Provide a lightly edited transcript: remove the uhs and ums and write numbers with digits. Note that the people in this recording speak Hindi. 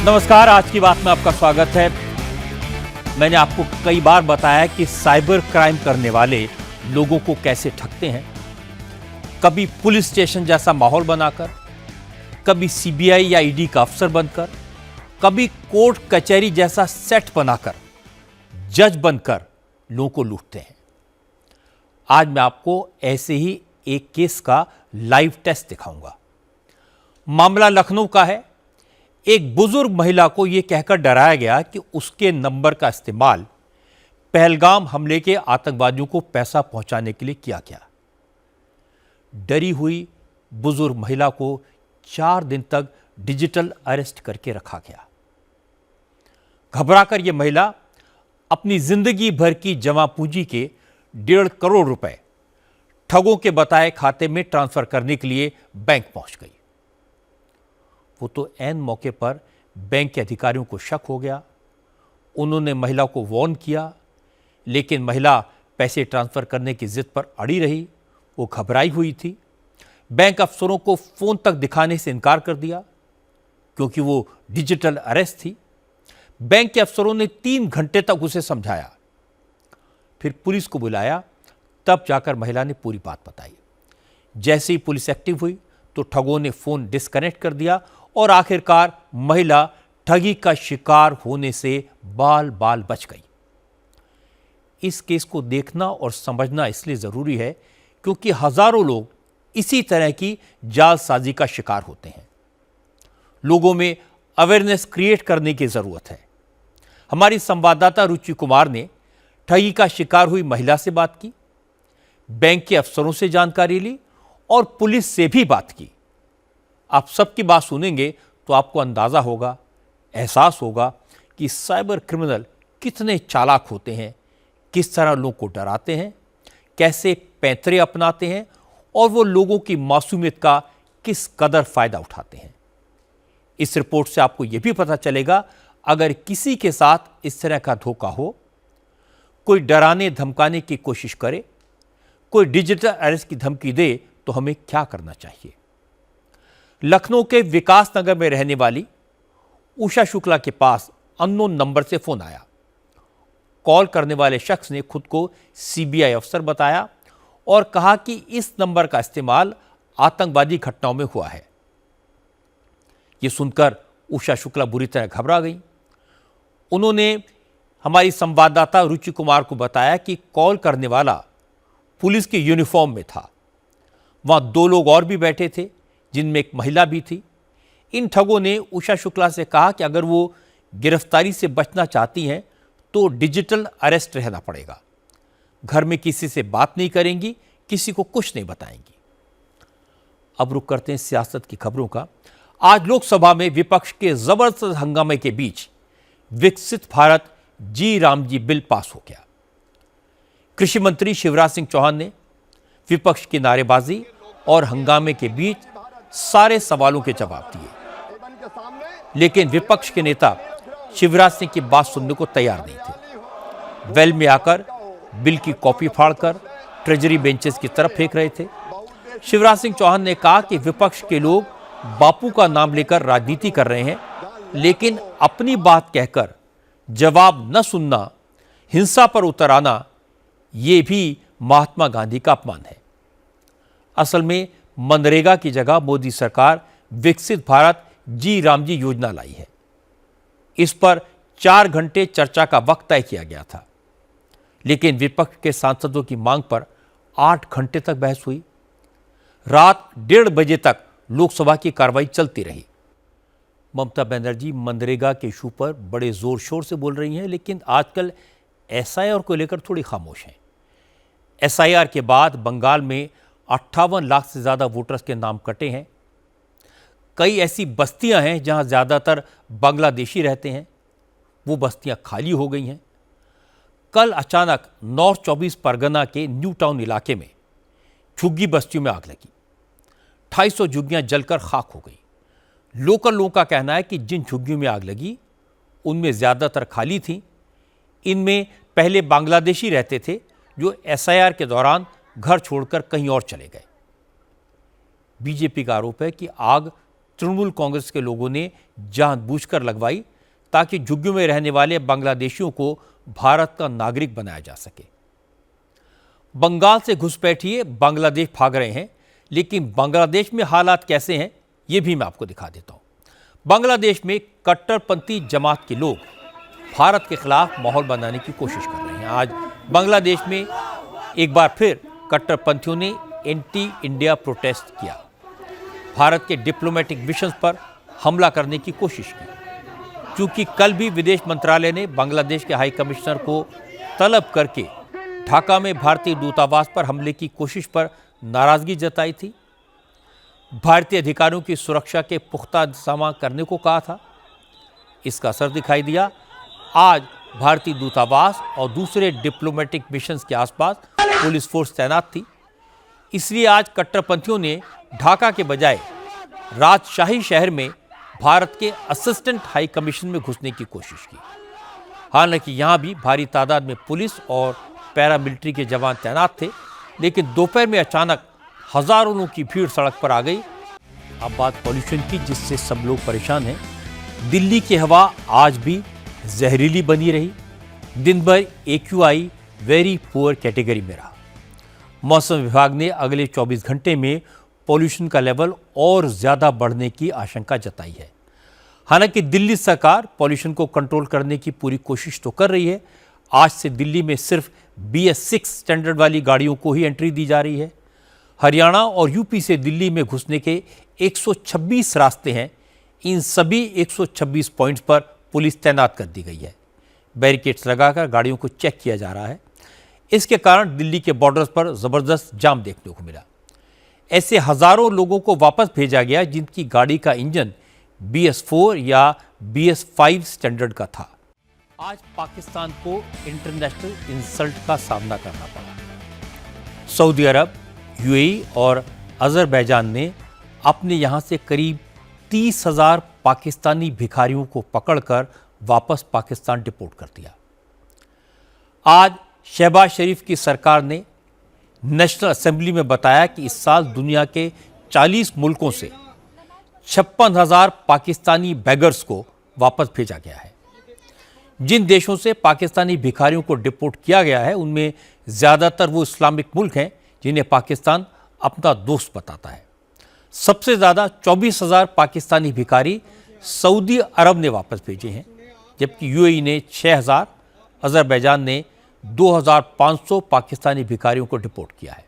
नमस्कार, आज की बात में आपका स्वागत है। मैंने आपको कई बार बताया कि साइबर क्राइम करने वाले लोगों को कैसे ठगते हैं। कभी पुलिस स्टेशन जैसा माहौल बनाकर, कभी सीबीआई या ईडी का अफसर बनकर, कभी कोर्ट कचहरी जैसा सेट बनाकर, जज बनकर लोगों को लूटते हैं। आज मैं आपको ऐसे ही एक केस का लाइव टेस्ट दिखाऊंगा। मामला लखनऊ का है। एक बुजुर्ग महिला को यह कहकर डराया गया कि उसके नंबर का इस्तेमाल पहलगाम हमले के आतंकवादियों को पैसा पहुंचाने के लिए किया गया। डरी हुई बुजुर्ग महिला को 4 दिन तक डिजिटल अरेस्ट करके रखा गया। घबराकर यह महिला अपनी जिंदगी भर की जमा पूंजी के 1.5 करोड़ रुपए ठगों के बताए खाते में ट्रांसफर करने के लिए बैंक पहुंच गई। वो तो ऐन मौके पर बैंक के अधिकारियों को शक हो गया। उन्होंने महिला को वार्न किया, लेकिन महिला पैसे ट्रांसफर करने की जिद पर अड़ी रही। वो घबराई हुई थी। बैंक अफसरों को फोन तक दिखाने से इनकार कर दिया क्योंकि वो डिजिटल अरेस्ट थी। बैंक के अफसरों ने 3 घंटे तक उसे समझाया, फिर पुलिस को बुलाया। तब जाकर महिला ने पूरी बात बताई। जैसे ही पुलिस एक्टिव हुई तो ठगों ने फोन डिस्कनेक्ट कर दिया और आखिरकार महिला ठगी का शिकार होने से बाल बाल बच गई। इस केस को देखना और समझना इसलिए जरूरी है क्योंकि हजारों लोग इसी तरह की जालसाजी का शिकार होते हैं। लोगों में अवेयरनेस क्रिएट करने की जरूरत है। हमारी संवाददाता रुचि कुमार ने ठगी का शिकार हुई महिला से बात की, बैंक के अफसरों से जानकारी ली और पुलिस से भी बात की। आप सबकी बात सुनेंगे तो आपको अंदाजा होगा, एहसास होगा कि साइबर क्रिमिनल कितने चालाक होते हैं, किस तरह लोगों को डराते हैं, कैसे पैंतरे अपनाते हैं और वो लोगों की मासूमियत का किस कदर फायदा उठाते हैं। इस रिपोर्ट से आपको यह भी पता चलेगा, अगर किसी के साथ इस तरह का धोखा हो, कोई डराने धमकाने की कोशिश करे, कोई डिजिटल अरेस्ट की धमकी दे, तो हमें क्या करना चाहिए। लखनऊ के विकास नगर में रहने वाली उषा शुक्ला के पास अननोन नंबर से फोन आया। कॉल करने वाले शख्स ने खुद को सीबीआई अफसर बताया और कहा कि इस नंबर का इस्तेमाल आतंकवादी घटनाओं में हुआ है। यह सुनकर उषा शुक्ला बुरी तरह घबरा गई। उन्होंने हमारी संवाददाता रुचि कुमार को बताया कि कॉल करने वाला पुलिस के यूनिफॉर्म में था। वहां 2 लोग और भी बैठे थे, जिनमें एक महिला भी थी। इन ठगों ने उषा शुक्ला से कहा कि अगर वो गिरफ्तारी से बचना चाहती हैं तो डिजिटल अरेस्ट रहना पड़ेगा। घर में किसी से बात नहीं करेंगी, किसी को कुछ नहीं बताएंगी। अब रुक करते हैं सियासत की खबरों का। आज लोकसभा में विपक्ष के जबरदस्त हंगामे के बीच विकसित भारत जी राम जी बिल पास हो गया। कृषि मंत्री शिवराज सिंह चौहान ने विपक्ष की नारेबाजी और हंगामे के बीच सारे सवालों के जवाब दिए, लेकिन विपक्ष के नेता शिवराज सिंह की बात सुनने को तैयार नहीं थे। वेल में आकर बिल की कॉपी फाड़कर ट्रेजरी बेंचेस की तरफ फेंक रहे थे। शिवराज सिंह चौहान ने कहा कि विपक्ष के लोग बापू का नाम लेकर राजनीति कर रहे हैं, लेकिन अपनी बात कहकर जवाब न सुनना, हिंसा पर उतर आना, यह भी महात्मा गांधी का अपमान है। असल में मनरेगा की जगह मोदी सरकार विकसित भारत जी राम जी योजना लाई है। इस पर 4 घंटे चर्चा का वक्त तय किया गया था, लेकिन विपक्ष के सांसदों की मांग पर 8 घंटे तक बहस हुई। रात 1:30 बजे तक लोकसभा की कार्रवाई चलती रही। ममता बनर्जी मनरेगा के इशू पर बड़े जोर शोर से बोल रही हैं, लेकिन आजकल एसआईआर को लेकर थोड़ी खामोश हैं। एसआईआर के बाद बंगाल में 58 लाख से ज्यादा वोटर्स के नाम कटे हैं। कई ऐसी बस्तियां हैं जहां ज्यादातर बांग्लादेशी रहते हैं, वो बस्तियां खाली हो गई हैं। कल अचानक नॉर्थ 24 परगना के न्यू टाउन इलाके में झुग्गी बस्तियों में आग लगी। 250 झुग्गियां जलकर खाक हो गई। लोकल लोगों का कहना है कि जिन झुग्गियों में आग लगी उनमें ज्यादातर खाली थी। इनमें पहले बांग्लादेशी रहते थे जो एसआईआर के दौरान घर छोड़कर कहीं और चले गए। बीजेपी का आरोप है कि आग तृणमूल कांग्रेस के लोगों ने जानबूझकर लगवाई ताकि झुग्गियों में रहने वाले बांग्लादेशियों को भारत का नागरिक बनाया जा सके। बंगाल से घुसपैठिए बांग्लादेश भाग रहे हैं, लेकिन बांग्लादेश में हालात कैसे हैं ये भी मैं आपको दिखा देता हूं। बांग्लादेश में कट्टरपंथी जमात के लोग भारत के खिलाफ माहौल बनाने की कोशिश कर रहे हैं। आज बांग्लादेश में एक बार फिर कट्टरपंथियों ने एंटी इंडिया प्रोटेस्ट किया, भारत के डिप्लोमेटिक मिशन पर हमला करने की कोशिश की। क्योंकि कल भी विदेश मंत्रालय ने बांग्लादेश के हाई कमिश्नर को तलब करके ढाका में भारतीय दूतावास पर हमले की कोशिश पर नाराजगी जताई थी, भारतीय अधिकारियों की सुरक्षा के पुख्ता इंतजाम करने को कहा था। इसका असर दिखाई दिया। आज भारतीय दूतावास और दूसरे डिप्लोमेटिक मिशंस के आसपास पुलिस फोर्स तैनात थी। इसलिए आज कट्टरपंथियों ने ढाका के बजाय राजशाही शहर में भारत के असिस्टेंट हाई कमीशन में घुसने की कोशिश की। हालांकि यहां भी भारी तादाद में पुलिस और पैरामिलिट्री के जवान तैनात थे, लेकिन दोपहर में अचानक हजारों लोगों की भीड़ सड़क पर आ गई। अब बात पॉल्यूशन की, जिससे सब लोग परेशान हैं। दिल्ली की हवा आज भी जहरीली बनी रही। दिन भर AQI वेरी पुअर कैटेगरी में रहा। मौसम विभाग ने अगले 24 घंटे में पॉल्यूशन का लेवल और ज्यादा बढ़ने की आशंका जताई है। हालांकि दिल्ली सरकार पॉल्यूशन को कंट्रोल करने की पूरी कोशिश तो कर रही है। आज से दिल्ली में सिर्फ BS6 स्टैंडर्ड वाली गाड़ियों को ही एंट्री दी जा रही है। हरियाणा और यूपी से दिल्ली में घुसने के 126 रास्ते हैं। इन सभी 126 पॉइंट्स पर पुलिस तैनात कर दी गई है। बैरिकेड्स लगाकर गाड़ियों को चेक किया जा रहा है। इसके कारण दिल्ली के बॉर्डर्स पर जबरदस्त जाम देखने को मिला। ऐसे हजारों लोगों को वापस भेजा गया जिनकी गाड़ी का इंजन BS4 या BS5 स्टैंडर्ड का था। आज पाकिस्तान को इंटरनेशनल इंसल्ट का सामना करना पड़ा। सऊदी अरब, UAE और अजरबैजान ने अपने यहां से करीब 30,000 पाकिस्तानी भिखारियों को पकड़कर वापस पाकिस्तान डिपोर्ट कर दिया। आज शहबाज शरीफ की सरकार ने नेशनल असेंबली में बताया कि इस साल दुनिया के 40 मुल्कों से 56,000 पाकिस्तानी बैगर्स को वापस भेजा गया है। जिन देशों से पाकिस्तानी भिखारियों को डिपोर्ट किया गया है उनमें ज़्यादातर वो इस्लामिक मुल्क हैं जिन्हें पाकिस्तान अपना दोस्त बताता है। सबसे ज़्यादा 24,000 पाकिस्तानी भिखारी सऊदी अरब ने वापस भेजे हैं, जबकि UAE ने 6,000, अजरबैजान ने 2,500 पाकिस्तानी भिखारियों को डिपोर्ट किया है।